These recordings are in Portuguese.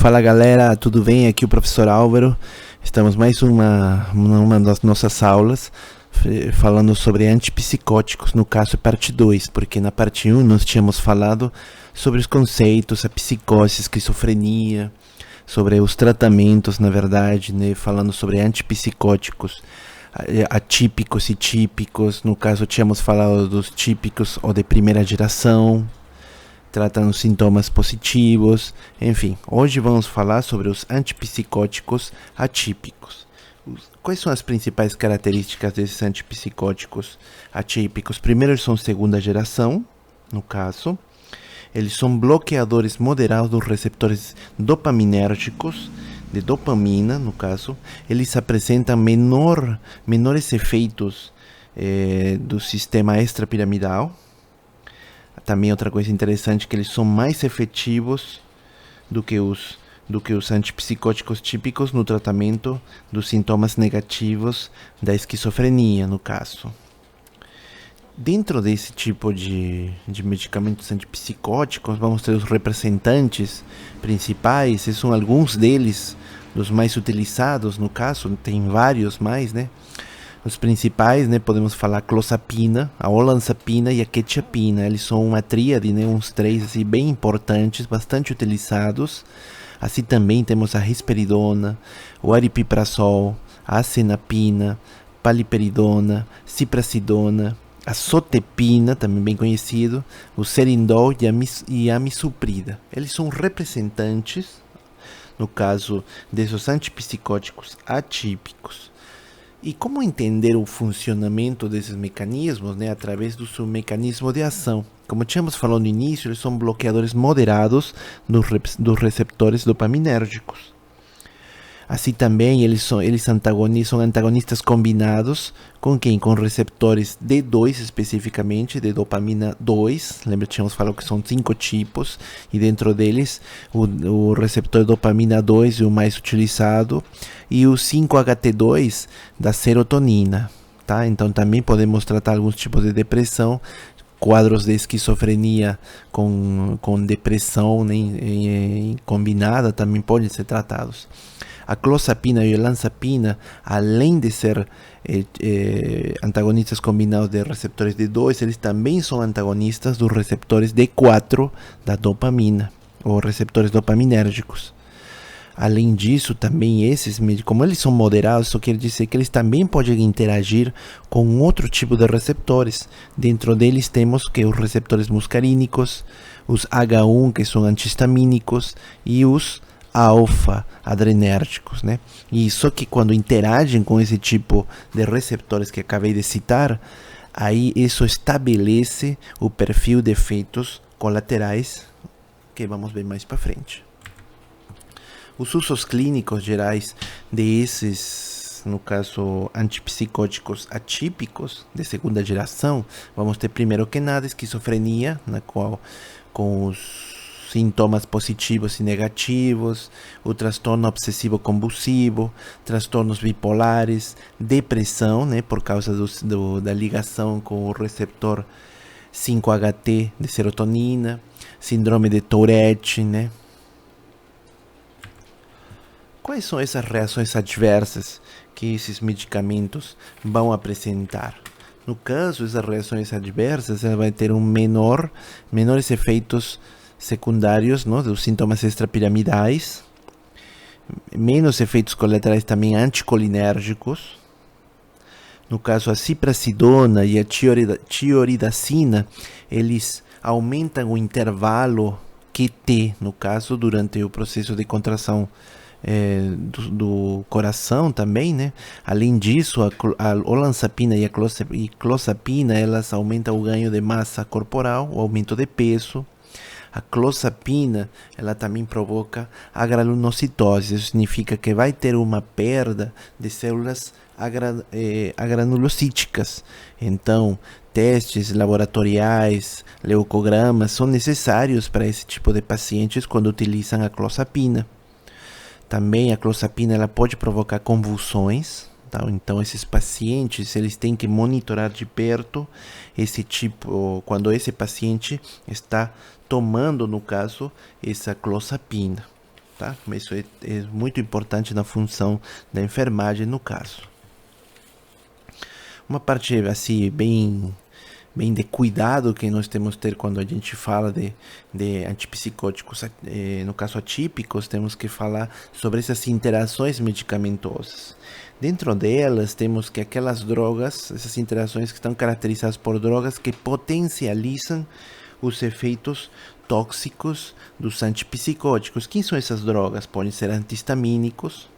Fala galera, tudo bem? Aqui o professor Álvaro. Estamos mais uma das nossas aulas falando sobre antipsicóticos, no caso parte 2, porque na parte 1 nós tínhamos falado sobre os conceitos, a psicose, a esquizofrenia, sobre os tratamentos, na verdade, né? Falando sobre antipsicóticos atípicos e típicos. No caso tínhamos falado dos típicos ou de primeira geração, tratando sintomas positivos, enfim. Hoje vamos falar sobre os antipsicóticos atípicos. Quais são as principais características desses antipsicóticos atípicos? Primeiro, eles são segunda geração, no caso. Eles são bloqueadores moderados dos receptores dopaminérgicos, de dopamina, no caso. Eles apresentam menores efeitos do sistema extrapiramidal. Também outra coisa interessante é que eles são mais efetivos do que os antipsicóticos típicos no tratamento dos sintomas negativos da esquizofrenia, no caso. Dentro desse tipo de medicamentos antipsicóticos, vamos ter os representantes principais, esses são alguns deles, dos mais utilizados, no caso, tem vários mais, né? Os principais, né, podemos falar a clozapina, a olanzapina e a quetiapina. Eles são uma tríade, né, uns três assim, bem importantes, bastante utilizados. Assim também temos a risperidona, o aripiprazol, a acenapina, paliperidona, ciprasidona, a sotepina, também bem conhecido, o serindol e a amisuprida. Eles são representantes, no caso desses antipsicóticos atípicos. E como entender o funcionamento desses mecanismos, né, através do seu mecanismo de ação? Como tínhamos falado no início, eles são bloqueadores moderados dos receptores dopaminérgicos. Assim também eles são antagonistas combinados com quem? Com receptores D2 especificamente, de dopamina 2. Lembra que tínhamos falado que são 5 tipos, e dentro deles o receptor dopamina 2 é o mais utilizado, e o 5-HT2 da serotonina. Tá? Então também podemos tratar alguns tipos de depressão, quadros de esquizofrenia com depressão, né, combinada também podem ser tratados. A clozapina e a olanzapina, além de ser antagonistas combinados de receptores D2, eles também são antagonistas dos receptores D4 da dopamina, ou receptores dopaminérgicos. Além disso, também esses, como eles são moderados, isso quer dizer que eles também podem interagir com outro tipo de receptores. Dentro deles temos que os receptores muscarínicos, os H1, que são antihistamínicos, e os alfa-adrenérgicos, né? E só que quando interagem com esse tipo de receptores que acabei de citar, aí isso estabelece o perfil de efeitos colaterais que vamos ver mais para frente. Os usos clínicos gerais desses, no caso, antipsicóticos atípicos de segunda geração, vamos ter primeiro que nada esquizofrenia, na qual com os sintomas positivos e negativos, o transtorno obsessivo-compulsivo, transtornos bipolares, depressão, né, por causa da ligação com o receptor 5-HT de serotonina, síndrome de Tourette, né? Quais são essas reações adversas que esses medicamentos vão apresentar? No caso, essas reações adversas vão ter menores efeitos secundários, não, dos sintomas extrapiramidais, menos efeitos colaterais também anticolinérgicos. No caso, a ciprasidona e a tioridacina, eles aumentam o intervalo QT, no caso, durante o processo de contração do coração também, né? Além disso, a olanzapina e a clozapina, elas aumentam o ganho de massa corporal, o aumento de peso. A clozapina, ela também provoca a granulocitose. Isso significa que vai ter uma perda de células agranulocíticas. Então, testes laboratoriais, leucogramas, são necessários para esse tipo de pacientes quando utilizam a clozapina. Também a clozapina ela pode provocar convulsões. Tá? Então, esses pacientes eles têm que monitorar de perto quando esse paciente está tomando, no caso, essa clozapina. tá? Isso é muito importante na função da enfermagem no caso. Uma parte assim bem de cuidado que nós temos que ter quando a gente fala de antipsicóticos, no caso atípicos, temos que falar sobre essas interações medicamentosas. Dentro delas, temos que aquelas drogas, essas interações que estão caracterizadas por drogas que potencializam os efeitos tóxicos dos antipsicóticos. Quem são essas drogas? Podem ser antihistamínicos.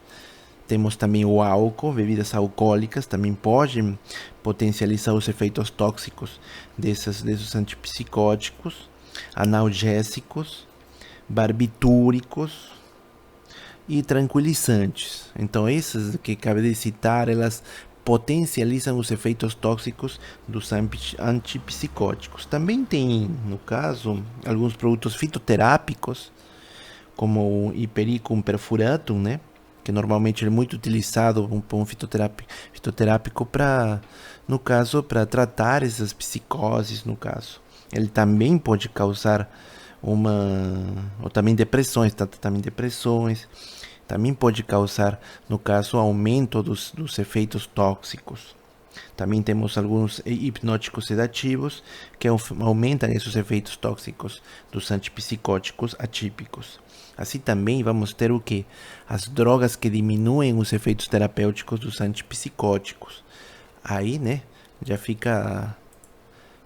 Temos também o álcool, bebidas alcoólicas, também podem potencializar os efeitos tóxicos desses antipsicóticos, analgésicos, barbitúricos e tranquilizantes. Então, essas que acabei de citar, elas potencializam os efeitos tóxicos dos antipsicóticos. Também tem, no caso, alguns produtos fitoterápicos, como o Hipericum perfuratum, né? Que normalmente é muito utilizado um fitoterápico para, no caso, para tratar essas psicoses, no caso. Ele também pode causar ou também depressões, também pode causar, no caso, aumento dos efeitos tóxicos. Também temos alguns hipnóticos sedativos que aumentam esses efeitos tóxicos dos antipsicóticos atípicos. Assim também vamos ter o que? As drogas que diminuem os efeitos terapêuticos dos antipsicóticos. Aí, né, já fica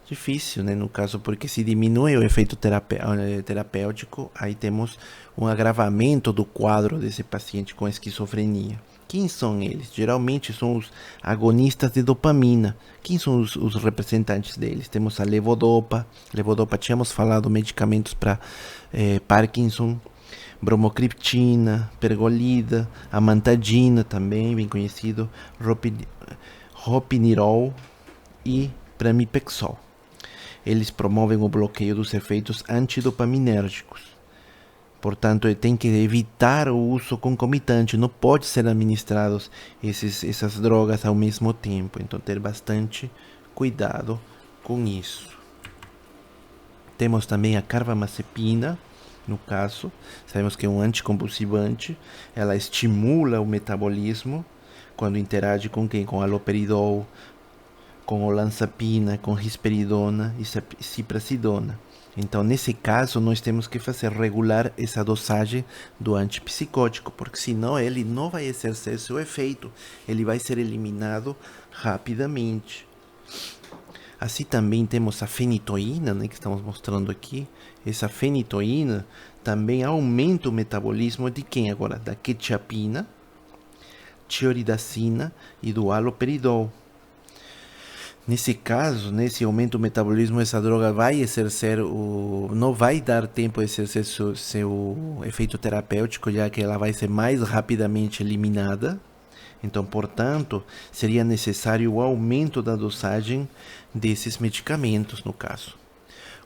difícil, né, no caso, porque se diminui o efeito terapêutico, aí temos um agravamento do quadro desse paciente com esquizofrenia. Quem são eles? Geralmente são os agonistas de dopamina. Quem são os representantes deles? Temos a levodopa. Levodopa, tínhamos falado, medicamentos para Parkinson. Bromocriptina, pergolida, amantadina também, bem conhecido, ropinirol e pramipexol. Eles promovem o bloqueio dos efeitos antidopaminérgicos. Portanto, tem que evitar o uso concomitante, não pode ser administrados essas drogas ao mesmo tempo. Então, ter bastante cuidado com isso. Temos também a carbamazepina. No caso, sabemos que é um anticonvulsivante, ela estimula o metabolismo quando interage com quem? Com haloperidol, com olanzapina, com risperidona e ciprasidona. Então, nesse caso, nós temos que regular essa dosagem do antipsicótico, porque senão ele não vai exercer seu efeito, ele vai ser eliminado rapidamente. Assim também temos a fenitoína, né, que estamos mostrando aqui. Essa fenitoína também aumenta o metabolismo de quem agora? Da quetiapina, tioridacina e do haloperidol. Nesse caso, nesse aumento do metabolismo, essa droga vai exercer não vai dar tempo de exercer seu efeito terapêutico, já que ela vai ser mais rapidamente eliminada. Então, portanto, seria necessário o aumento da dosagem desses medicamentos, no caso.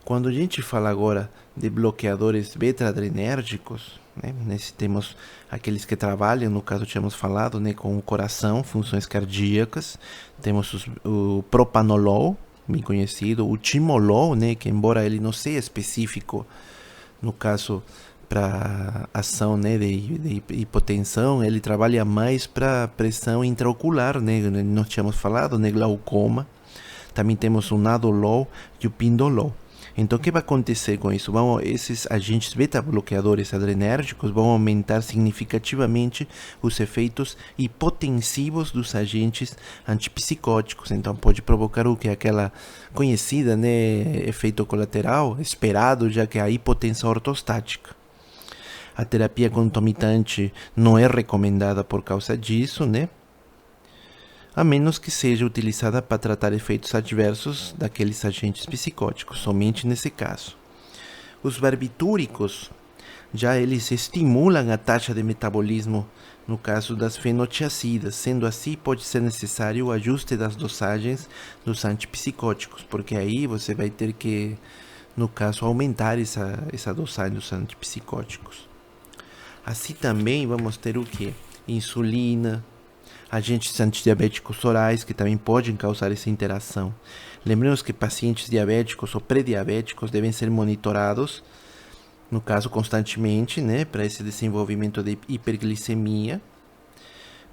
Quando a gente fala agora de bloqueadores beta-adrenérgicos, né, temos aqueles que trabalham, no caso tínhamos falado, né, com o coração, funções cardíacas. Temos o propanolol, bem conhecido, o timolol, né, que embora ele não seja específico, no caso, para ação, né, de hipotensão, ele trabalha mais para pressão intraocular, né, nós tínhamos falado, né, glaucoma. Também temos o nadolol e o pindolol. Então, o que vai acontecer com isso? Esses agentes beta-bloqueadores adrenérgicos vão aumentar significativamente os efeitos hipotensivos dos agentes antipsicóticos. Então, pode provocar o que? Aquela conhecida, né, efeito colateral esperado, já que é a hipotensão ortostática. A terapia concomitante não é recomendada por causa disso, né? A menos que seja utilizada para tratar efeitos adversos daqueles agentes psicóticos, somente nesse caso. Os barbitúricos, já eles estimulam a taxa de metabolismo no caso das fenotiacidas, sendo assim pode ser necessário o ajuste das dosagens dos antipsicóticos, porque aí você vai ter que, no caso, aumentar essa dosagem dos antipsicóticos. Assim também vamos ter o que? Insulina, agentes antidiabéticos orais, que também podem causar essa interação. Lembremos que pacientes diabéticos ou pré-diabéticos devem ser monitorados no caso constantemente, né, para esse desenvolvimento de hiperglicemia,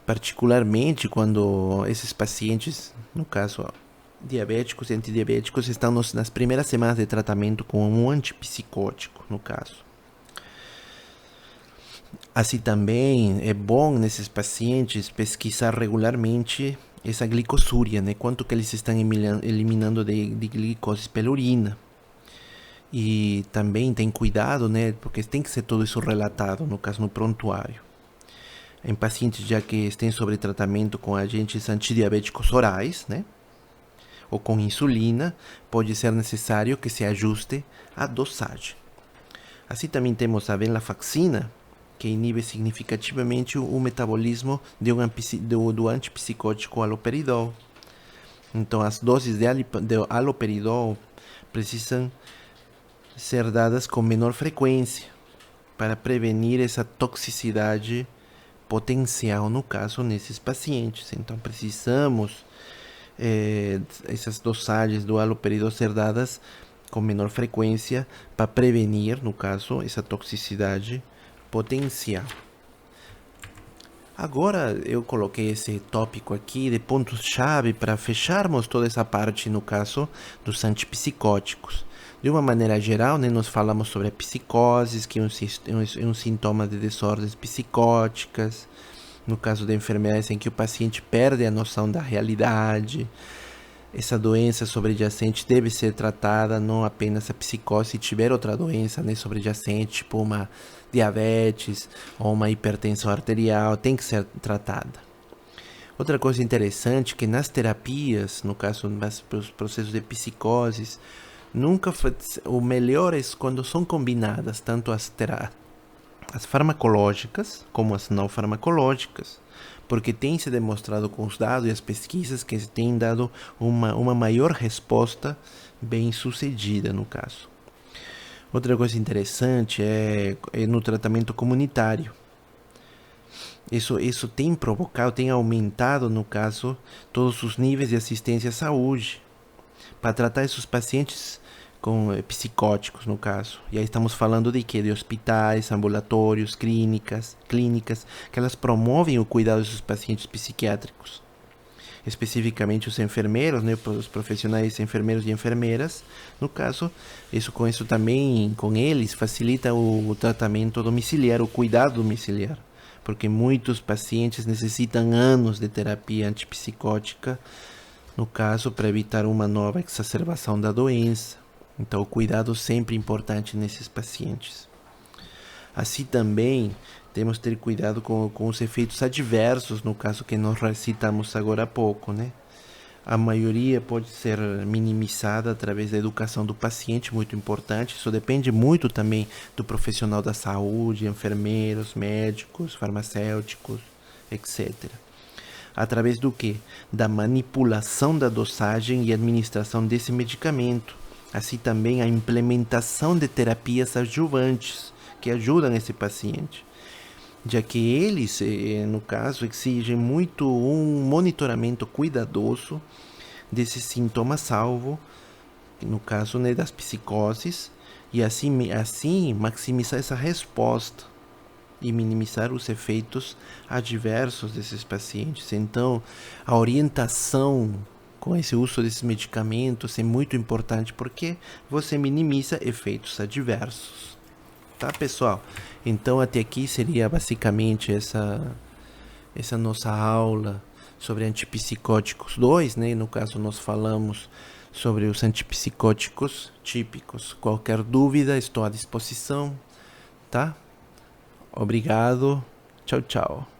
particularmente quando esses pacientes, no caso diabéticos e antidiabéticos, estão nas primeiras semanas de tratamento com um antipsicótico, no caso. Assim também é bom nesses pacientes pesquisar regularmente essa glicosúria, né? Quanto que eles estão eliminando de glicose pela urina. E também tem cuidado, né? Porque tem que ser tudo isso relatado, no caso no prontuário. Em pacientes já que estão sobre tratamento com agentes antidiabéticos orais, né? Ou com insulina, pode ser necessário que se ajuste a dosagem. Assim também temos a venlafaxina, que inibe significativamente o metabolismo do antipsicótico haloperidol. Então, as doses de haloperidol precisam ser dadas com menor frequência para prevenir essa toxicidade potencial, no caso, nesses pacientes. Então, precisamos essas dosagens do haloperidol ser dadas com menor frequência para prevenir, no caso, essa toxicidade potencial. Agora eu coloquei esse tópico aqui de pontos-chave para fecharmos toda essa parte, no caso dos antipsicóticos. De uma maneira geral, né, nós falamos sobre a psicose, que é um sintoma de desordens psicóticas, no caso de enfermidades em que o paciente perde a noção da realidade. Essa doença sobrejacente deve ser tratada, não apenas a psicose, se tiver outra doença, né, sobrejacente, tipo uma diabetes ou uma hipertensão arterial, tem que ser tratada. Outra coisa interessante é que nas terapias, no caso dos processos de psicoses, o melhor é quando são combinadas tanto as farmacológicas como as não farmacológicas, porque tem se demonstrado com os dados e as pesquisas que têm dado uma maior resposta bem sucedida no caso. Outra coisa interessante é no tratamento comunitário. Isso tem provocado, tem aumentado, no caso, todos os níveis de assistência à saúde para tratar esses pacientes com psicóticos, no caso. E aí estamos falando de quê? De hospitais, ambulatórios, clínicas, que elas promovem o cuidado desses pacientes psiquiátricos. Especificamente os enfermeiros, né, os profissionais enfermeiros e enfermeiras, no caso, com isso também, com eles, facilita o tratamento domiciliar, o cuidado domiciliar, porque muitos pacientes necessitam anos de terapia antipsicótica, no caso, para evitar uma nova exacerbação da doença. Então, o cuidado sempre é importante nesses pacientes. Assim também, temos que ter cuidado com os efeitos adversos, no caso que nós recitamos agora há pouco, né? A maioria pode ser minimizada através da educação do paciente, muito importante. Isso depende muito também do profissional da saúde, enfermeiros, médicos, farmacêuticos, etc. Através do quê? Da manipulação da dosagem e administração desse medicamento. Assim também a implementação de terapias adjuvantes que ajudam esse paciente, já que eles, no caso, exigem muito um monitoramento cuidadoso desses sintomas-alvo, no caso, né, das psicoses, e assim maximizar essa resposta e minimizar os efeitos adversos desses pacientes. Então, a orientação com esse uso desses medicamentos é muito importante porque você minimiza efeitos adversos. Tá, pessoal? Então, até aqui seria basicamente essa nossa aula sobre antipsicóticos 2, né? No caso, nós falamos sobre os antipsicóticos típicos. Qualquer dúvida, estou à disposição, tá? Obrigado. Tchau, tchau.